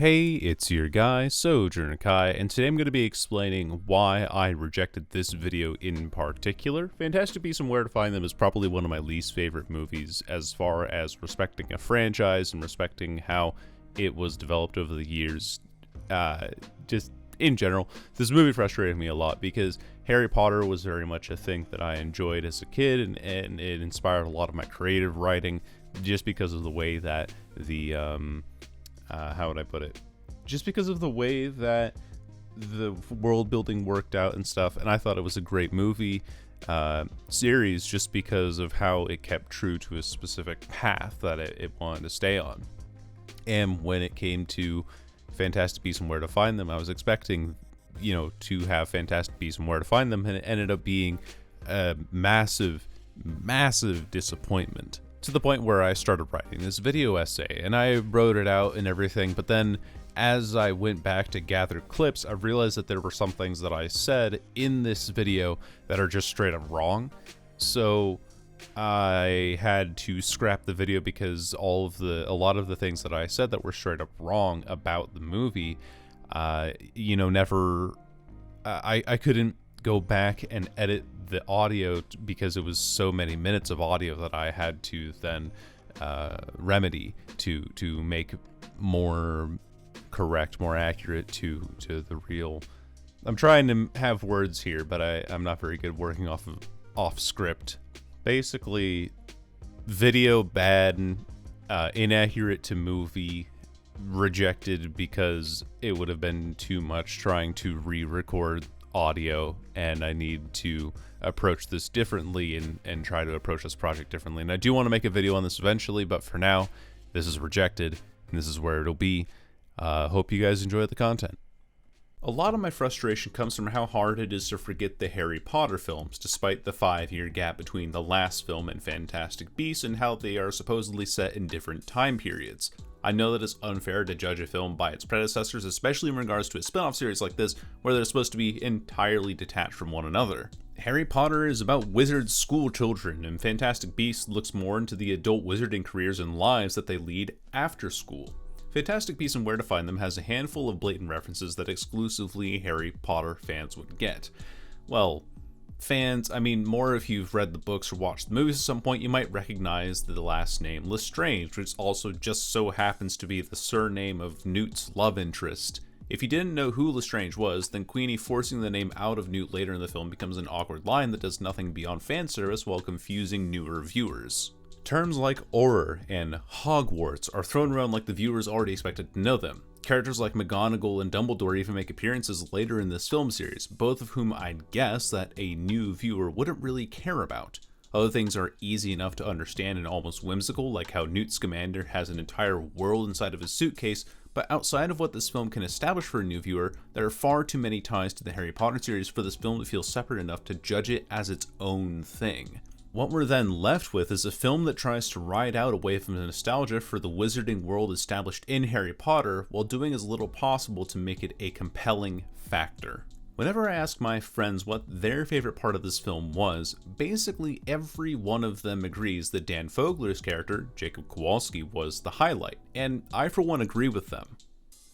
Hey, it's your guy, Sojourner Kai, and today I'm going to be explaining why I rejected this video in particular. Fantastic Beasts and Where to Find Them is probably one of my least favorite movies as far as respecting a franchise and respecting how it was developed over the years. Just in general, this movie frustrated me a lot because Harry Potter was very much a thing that I enjoyed as a kid, and it inspired a lot of my creative writing just because of the way that the how would I put it? Just because of the way that the world building worked out and stuff, and I thought it was a great movie series just because of how it kept true to a specific path that it wanted to stay on. And when it came to Fantastic Beasts and Where to Find Them, I was expecting, to have Fantastic Beasts and Where to Find Them, and it ended up being a massive disappointment. To the point where I started writing this video essay, and I wrote it out and everything, but then as I went back to gather clips, I realized that there were some things that I said in this video that are just straight up wrong. So I had to scrap the video because a lot of the things that I said that were straight up wrong about the movie, I couldn't go back and edit the audio because it was so many minutes of audio that I had to then remedy to make more correct, more accurate to the real. I'm trying to have words here, but I'm not very good working off script. Basically, video bad, inaccurate to movie, rejected because it would have been too much trying to re-record audio, and I need to approach this differently and try to approach this project differently. And I do want to make a video on this eventually, but for now, this is rejected, and this is where it'll be. Hope you guys enjoy the content. A lot of my frustration comes from how hard it is to forget the Harry Potter films, despite the 5-year gap between the last film and Fantastic Beasts and how they are supposedly set in different time periods. I know that it's unfair to judge a film by its predecessors, especially in regards to a spin-off series like this, where they're supposed to be entirely detached from one another. Harry Potter is about wizard school children, and Fantastic Beasts looks more into the adult wizarding careers and lives that they lead after school. Fantastic Beasts and Where to Find Them has a handful of blatant references that exclusively Harry Potter fans would get. Well, fans, more if you've read the books or watched the movies at some point, you might recognize the last name Lestrange, which also just so happens to be the surname of Newt's love interest. If you didn't know who Lestrange was, then Queenie forcing the name out of Newt later in the film becomes an awkward line that does nothing beyond fan service while confusing newer viewers. Terms like Auror and Hogwarts are thrown around like the viewers already expected to know them. Characters like McGonagall and Dumbledore even make appearances later in this film series, both of whom I'd guess that a new viewer wouldn't really care about. Other things are easy enough to understand and almost whimsical, like how Newt Scamander has an entire world inside of his suitcase, but outside of what this film can establish for a new viewer, there are far too many ties to the Harry Potter series for this film to feel separate enough to judge it as its own thing. What we're then left with is a film that tries to ride out a wave of nostalgia for the wizarding world established in Harry Potter while doing as little possible to make it a compelling factor. Whenever I ask my friends what their favorite part of this film was, basically every one of them agrees that Dan Fogler's character, Jacob Kowalski, was the highlight, and I for one agree with them.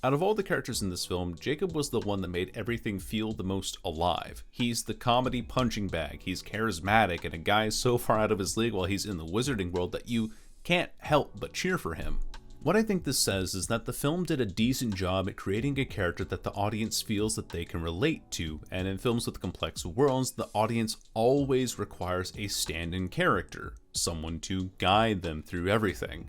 Out of all the characters in this film, Jacob was the one that made everything feel the most alive. He's the comedy punching bag, he's charismatic, and a guy so far out of his league while he's in the wizarding world that you can't help but cheer for him. What I think this says is that the film did a decent job at creating a character that the audience feels that they can relate to, and in films with complex worlds, the audience always requires a stand-in character, someone to guide them through everything.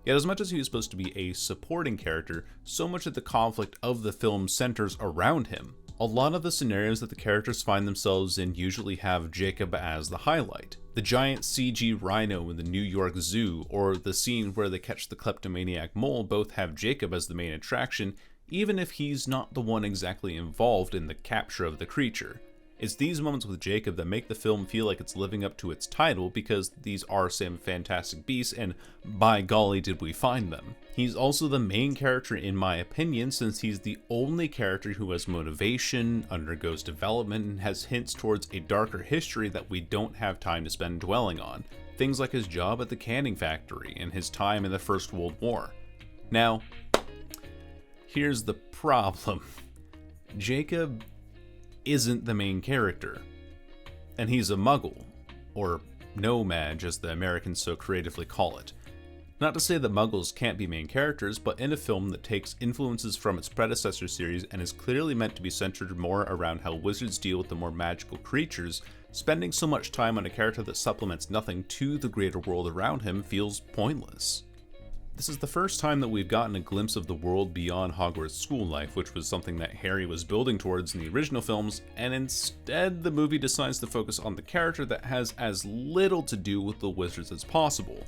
Yet as much as he was supposed to be a supporting character, so much of the conflict of the film centers around him. A lot of the scenarios that the characters find themselves in usually have Jacob as the highlight. The giant CG rhino in the New York Zoo, or the scene where they catch the kleptomaniac mole, both have Jacob as the main attraction, even if he's not the one exactly involved in the capture of the creature. It's these moments with Jacob that make the film feel like it's living up to its title because these are some fantastic beasts and by golly did we find them. He's also the main character in my opinion since he's the only character who has motivation, undergoes development, and has hints towards a darker history that we don't have time to spend dwelling on. Things like his job at the canning factory and his time in the First World War. Now, Here's the problem. Jacob isn't the main character. And he's a muggle, or nomad as the Americans so creatively call it. Not to say that muggles can't be main characters, but in a film that takes influences from its predecessor series and is clearly meant to be centered more around how wizards deal with the more magical creatures, spending so much time on a character that supplements nothing to the greater world around him feels pointless. This is the first time that we've gotten a glimpse of the world beyond Hogwarts school life, which was something that Harry was building towards in the original films, and instead the movie decides to focus on the character that has as little to do with the wizards as possible.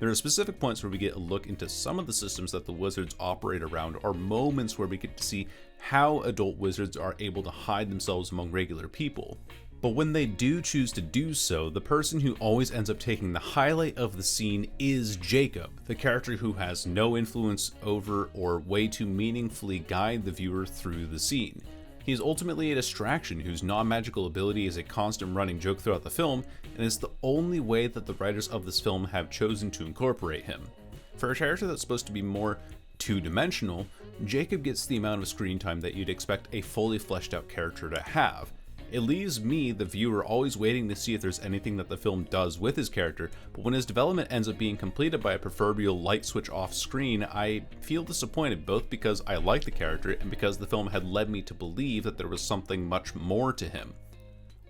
There are specific points where we get a look into some of the systems that the wizards operate around, or moments where we get to see how adult wizards are able to hide themselves among regular people. But when they do choose to do so, the person who always ends up taking the highlight of the scene is Jacob, the character who has no influence over or way to meaningfully guide the viewer through the scene. He is ultimately a distraction whose non-magical ability is a constant running joke throughout the film, and is the only way that the writers of this film have chosen to incorporate him. For a character that's supposed to be more two-dimensional, Jacob gets the amount of screen time that you'd expect a fully fleshed out character to have. It leaves me, the viewer, always waiting to see if there's anything that the film does with his character, but when his development ends up being completed by a proverbial light switch off screen, I feel disappointed, both because I like the character and because the film had led me to believe that there was something much more to him.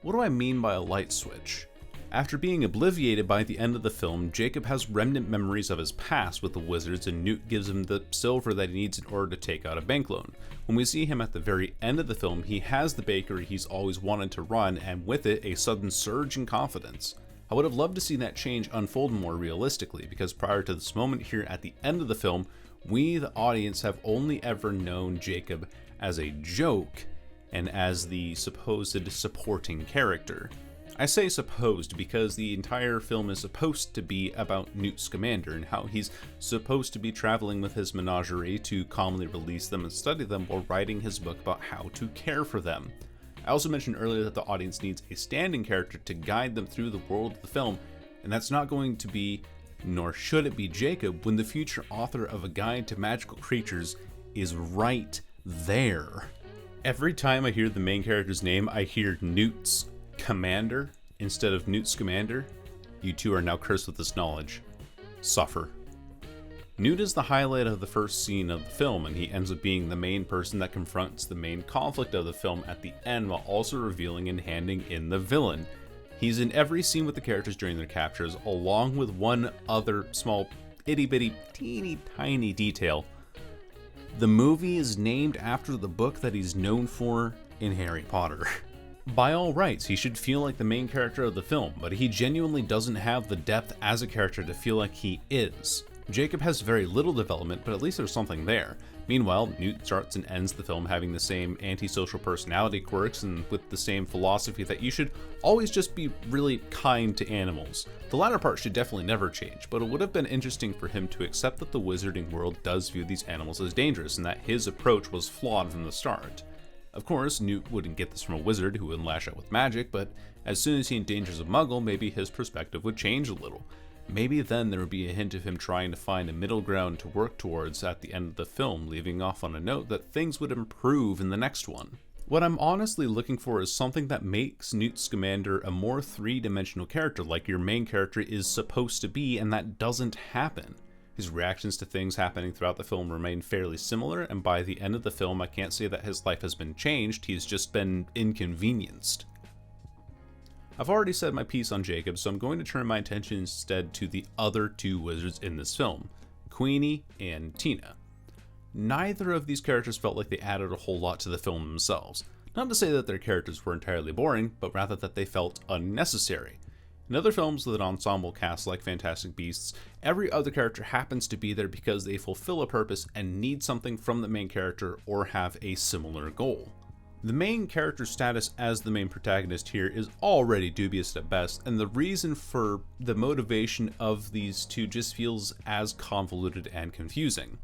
What do I mean by a light switch? After being obliviated by the end of the film, Jacob has remnant memories of his past with the wizards, and Newt gives him the silver that he needs in order to take out a bank loan. When we see him at the very end of the film, he has the bakery he's always wanted to run, and with it, a sudden surge in confidence. I would have loved to see that change unfold more realistically, because prior to this moment here at the end of the film, we, the audience, have only ever known Jacob as a joke and as the supposed supporting character. I say supposed because the entire film is supposed to be about Newt Scamander and how he's supposed to be traveling with his menagerie to calmly release them and study them while writing his book about how to care for them. I also mentioned earlier that the audience needs a standing character to guide them through the world of the film, and that's not going to be, nor should it be, Jacob when the future author of A Guide to Magical Creatures is right there. Every time I hear the main character's name, I hear Newt's Commander instead of Newt Scamander. You two are now cursed with this knowledge. Suffer. Newt is the highlight of the first scene of the film, and he ends up being the main person that confronts the main conflict of the film at the end, while also revealing and handing in the villain. He's in every scene with the characters during their captures, along with one other small itty-bitty teeny tiny detail. The movie is named after the book that he's known for in Harry Potter. By all rights, he should feel like the main character of the film, but he genuinely doesn't have the depth as a character to feel like he is. Jacob has very little development, but at least there's something there. Meanwhile, Newt starts and ends the film having the same antisocial personality quirks and with the same philosophy that you should always just be really kind to animals. The latter part should definitely never change, but it would have been interesting for him to accept that the wizarding world does view these animals as dangerous and that his approach was flawed from the start. Of course, Newt wouldn't get this from a wizard who wouldn't lash out with magic, but as soon as he endangers a muggle, maybe his perspective would change a little. Maybe then there would be a hint of him trying to find a middle ground to work towards at the end of the film, leaving off on a note that things would improve in the next one. What I'm honestly looking for is something that makes Newt Scamander a more three-dimensional character like your main character is supposed to be, and that doesn't happen. His reactions to things happening throughout the film remain fairly similar, and by the end of the film I can't say that his life has been changed, he's just been inconvenienced. I've already said my piece on Jacob, so I'm going to turn my attention instead to the other two wizards in this film, Queenie and Tina. Neither of these characters felt like they added a whole lot to the film themselves. Not to say that their characters were entirely boring, but rather that they felt unnecessary. In other films with an ensemble cast like Fantastic Beasts, every other character happens to be there because they fulfill a purpose and need something from the main character or have a similar goal. The main character's status as the main protagonist here is already dubious at best, and the reason for the motivation of these two just feels as convoluted and confusing.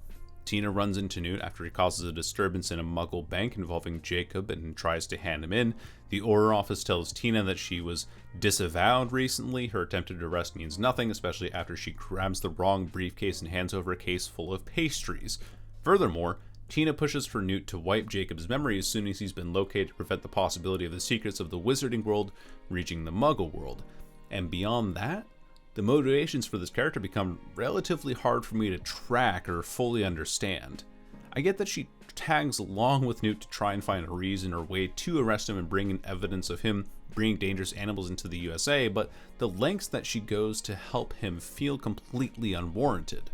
Tina runs into Newt after he causes a disturbance in a muggle bank involving Jacob and tries to hand him in. The Auror office tells Tina that she was disavowed recently. Her attempted arrest means nothing, especially after she grabs the wrong briefcase and hands over a case full of pastries. Furthermore, Tina pushes for Newt to wipe Jacob's memory as soon as he's been located to prevent the possibility of the secrets of the wizarding world reaching the Muggle world. And beyond that, the motivations for this character become relatively hard for me to track or fully understand. I get that she tags along with Newt to try and find a reason or way to arrest him and bring in evidence of him bringing dangerous animals into the USA, but the lengths that she goes to help him feel completely unwarranted.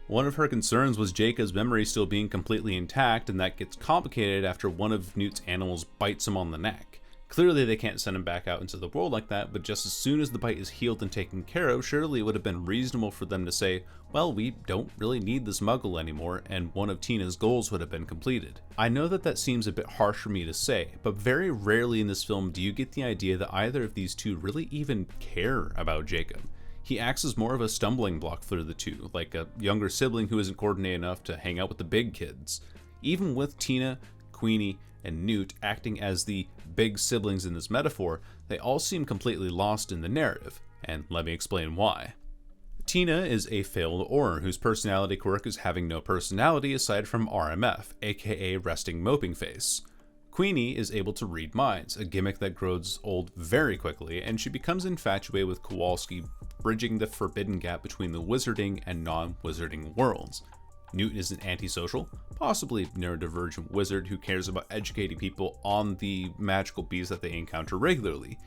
One of her concerns was Jacob's memory still being completely intact, and that gets complicated after one of Newt's animals bites him on the neck. Clearly they can't send him back out into the world like that, but just as soon as the bite is healed and taken care of, surely it would have been reasonable for them to say, well, we don't really need this Muggle anymore, and one of Tina's goals would have been completed. I know that that seems a bit harsh for me to say, but very rarely in this film do you get the idea that either of these two really even care about Jacob. He acts as more of a stumbling block for the two, like a younger sibling who isn't coordinated enough to hang out with the big kids. Even with Tina, Queenie, and Newt acting as the big siblings in this metaphor, they all seem completely lost in the narrative, and let me explain why. Tina is a failed Auror whose personality quirk is having no personality aside from RMF, aka resting moping face. Queenie is able to read minds, a gimmick that grows old very quickly, and she becomes infatuated with Kowalski, bridging the forbidden gap between the wizarding and non-wizarding worlds. Newt is an antisocial, possibly neurodivergent wizard who cares about educating people on the magical beasts that they encounter regularly.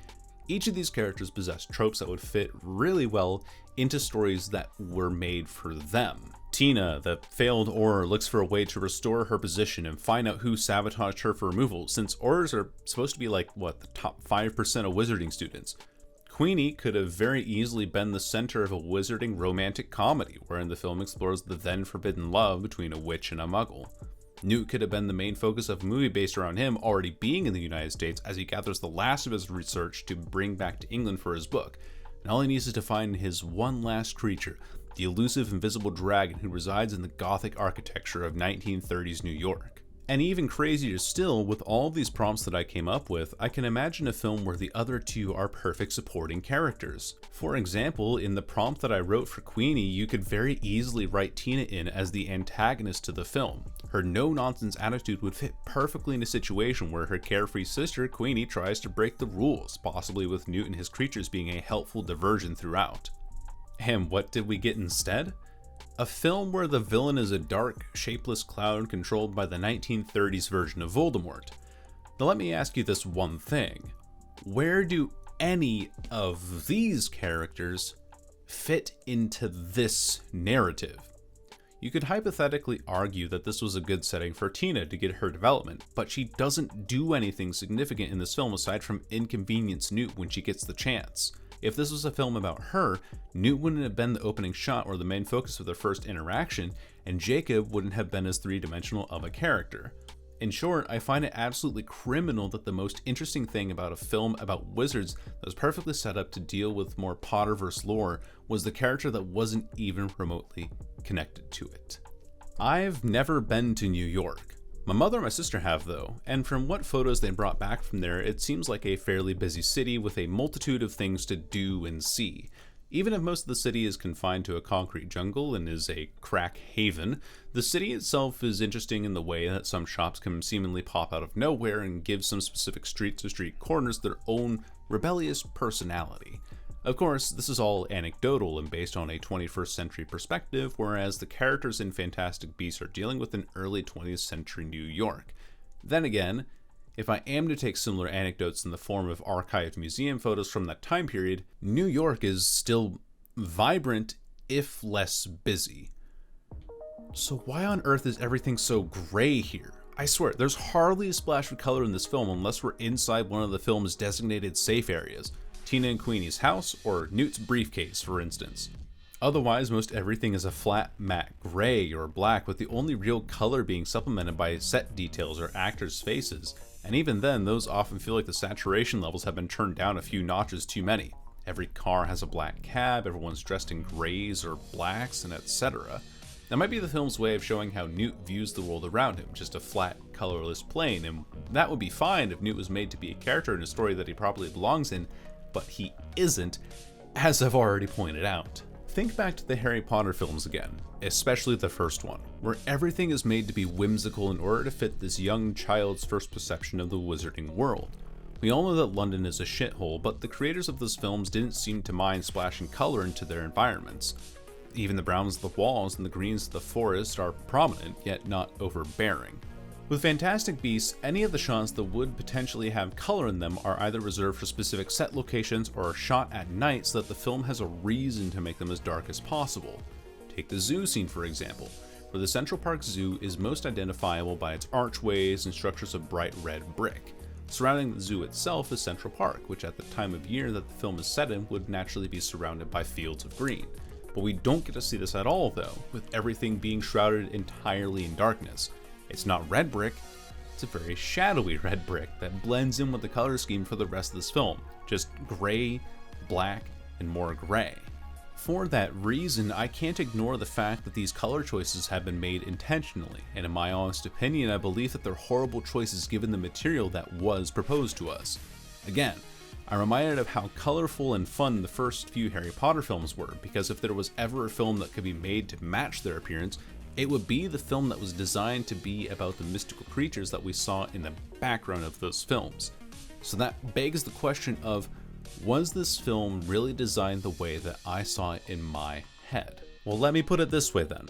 Each of these characters possess tropes that would fit really well into stories that were made for them. Tina, the failed Auror, looks for a way to restore her position and find out who sabotaged her for removal, since Aurors are supposed to be like, the top 5% of wizarding students. Queenie could have very easily been the center of a wizarding romantic comedy, wherein the film explores the then forbidden love between a witch and a muggle. Newt could have been the main focus of a movie based around him already being in the United States as he gathers the last of his research to bring back to England for his book, and all he needs is to find his one last creature, the elusive invisible dragon who resides in the Gothic architecture of 1930s New York. And even crazier still, with all of these prompts that I came up with, I can imagine a film where the other two are perfect supporting characters. For example, in the prompt that I wrote for Queenie, you could very easily write Tina in as the antagonist to the film. Her no-nonsense attitude would fit perfectly in a situation where her carefree sister, Queenie, tries to break the rules, possibly with Newt and his creatures being a helpful diversion throughout. And what did we get instead? A film where the villain is a dark, shapeless cloud controlled by the 1930s version of Voldemort. Now let me ask you this one thing. Where do any of these characters fit into this narrative? You could hypothetically argue that this was a good setting for Tina to get her development, but she doesn't do anything significant in this film aside from inconvenience Newt when she gets the chance. If this was a film about her, Newt wouldn't have been the opening shot or the main focus of their first interaction, and Jacob wouldn't have been as three-dimensional of a character. In short, I find it absolutely criminal that the most interesting thing about a film about wizards that was perfectly set up to deal with more Potterverse lore was the character that wasn't even remotely connected to it. I've never been to New York. My mother and my sister have though, and from what photos they brought back from there, it seems like a fairly busy city with a multitude of things to do and see. Even if most of the city is confined to a concrete jungle and is a crack haven, the city itself is interesting in the way that some shops can seemingly pop out of nowhere and give some specific street-to-street corners their own rebellious personality. Of course, this is all anecdotal and based on a 21st century perspective, whereas the characters in Fantastic Beasts are dealing with an early 20th century New York. Then again, if I am to take similar anecdotes in the form of archived museum photos from that time period, New York is still vibrant, if less busy. So why on earth is everything so gray here? I swear, there's hardly a splash of color in this film unless we're inside one of the film's designated safe areas. Tina and Queenie's house, or Newt's briefcase, for instance. Otherwise, most everything is a flat, matte gray or black, with the only real color being supplemented by set details or actors' faces, and even then, those often feel like the saturation levels have been turned down a few notches too many. Every car has a black cab, everyone's dressed in grays or blacks, and etc. That might be the film's way of showing how Newt views the world around him, just a flat, colorless plane, and that would be fine if Newt was made to be a character in a story that he probably belongs in, but he isn't, as I've already pointed out. Think back to the Harry Potter films again, especially the first one, where everything is made to be whimsical in order to fit this young child's first perception of the wizarding world. We all know that London is a shithole, but the creators of those films didn't seem to mind splashing color into their environments. Even the browns of the walls and the greens of the forest are prominent, yet not overbearing. With Fantastic Beasts, any of the shots that would potentially have color in them are either reserved for specific set locations or are shot at night so that the film has a reason to make them as dark as possible. Take the zoo scene for example, where the Central Park Zoo is most identifiable by its archways and structures of bright red brick. Surrounding the zoo itself is Central Park, which at the time of year that the film is set in would naturally be surrounded by fields of green. But we don't get to see this at all though, with everything being shrouded entirely in darkness. It's not red brick, it's a very shadowy red brick that blends in with the color scheme for the rest of this film. Just gray, black, and more gray. For that reason, I can't ignore the fact that these color choices have been made intentionally, and in my honest opinion, I believe that they're horrible choices given the material that was proposed to us. Again, I'm reminded of how colorful and fun the first few Harry Potter films were, because if there was ever a film that could be made to match their appearance, it would be the film that was designed to be about the mystical creatures that we saw in the background of those films. So that begs the question of, was this film really designed the way that I saw it in my head? Well, let me put it this way then.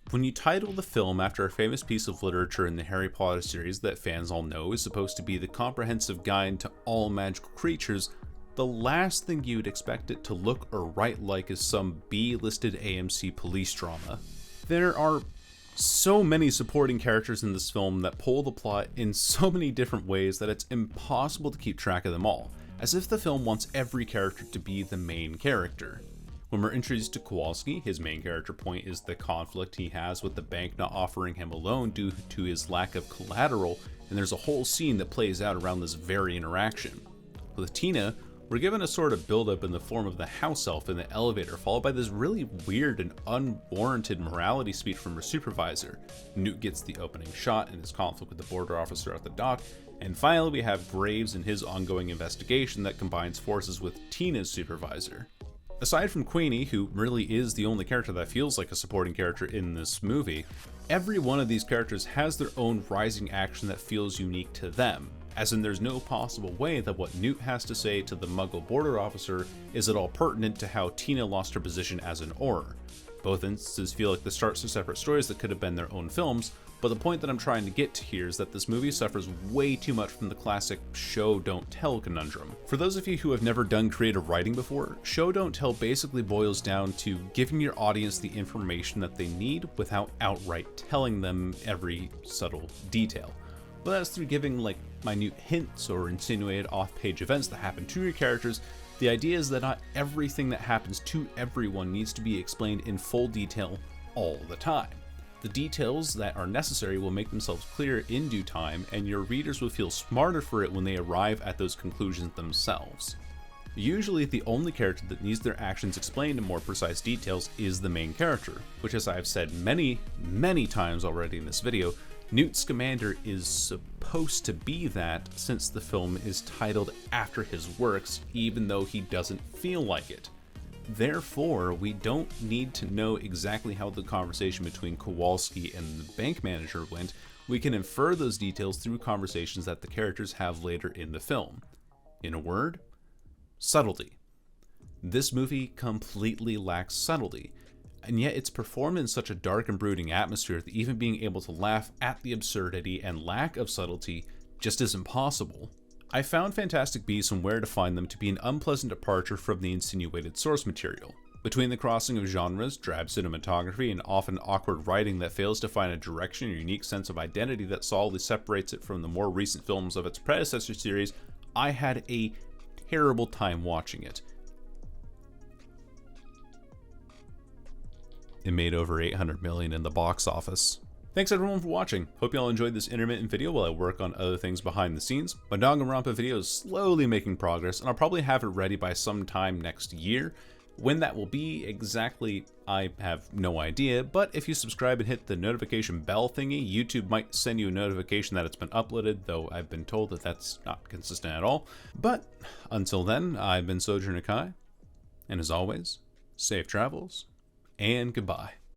When you title the film after a famous piece of literature in the Harry Potter series that fans all know is supposed to be the comprehensive guide to all magical creatures, the last thing you'd expect it to look or write like is some B-listed AMC police drama. There are so many supporting characters in this film that pull the plot in so many different ways that it's impossible to keep track of them all, as if the film wants every character to be the main character. When we're introduced to Kowalski, his main character point is the conflict he has with the bank not offering him a loan due to his lack of collateral, and there's a whole scene that plays out around this very interaction. With Tina, we're given a sort of build-up in the form of the house elf in the elevator, followed by this really weird and unwarranted morality speech from her supervisor. Newt gets the opening shot in his conflict with the border officer at the dock, and finally we have Graves and his ongoing investigation that combines forces with Tina's supervisor. Aside from Queenie, who really is the only character that feels like a supporting character in this movie, every one of these characters has their own rising action that feels unique to them, as in there's no possible way that what Newt has to say to the Muggle border officer is at all pertinent to how Tina lost her position as an Auror. Both instances feel like the starts to separate stories that could have been their own films, but the point that I'm trying to get to here is that this movie suffers way too much from the classic show don't tell conundrum. For those of you who have never done creative writing before, show don't tell basically boils down to giving your audience the information that they need without outright telling them every subtle detail. Whether that's through giving like minute hints or insinuated off-page events that happen to your characters, the idea is that not everything that happens to everyone needs to be explained in full detail all the time. The details that are necessary will make themselves clear in due time, and your readers will feel smarter for it when they arrive at those conclusions themselves. Usually the only character that needs their actions explained in more precise details is the main character, which, as I've said many times already in this video, Newt Scamander is supposed to be that since the film is titled after his works, even though he doesn't feel like it. Therefore, we don't need to know exactly how the conversation between Kowalski and the bank manager went. We can infer those details through conversations that the characters have later in the film. In a word, subtlety. This movie completely lacks subtlety, and yet it's performed in such a dark and brooding atmosphere that even being able to laugh at the absurdity and lack of subtlety just isn't possible. I found Fantastic Beasts and Where to Find Them to be an unpleasant departure from the insinuated source material. Between the crossing of genres, drab cinematography, and often awkward writing that fails to find a direction or unique sense of identity that solidly separates it from the more recent films of its predecessor series, I had a terrible time watching it. It made over $800 million in the box office. Thanks everyone for watching. Hope you all enjoyed this intermittent video while I work on other things behind the scenes. My Danganronpa video is slowly making progress, and I'll probably have it ready by sometime next year. When that will be exactly, I have no idea, but if you subscribe and hit the notification bell thingy, YouTube might send you a notification that it's been uploaded, though I've been told that that's not consistent at all. But until then, I've been Sojourner Kai, and as always, safe travels, and goodbye.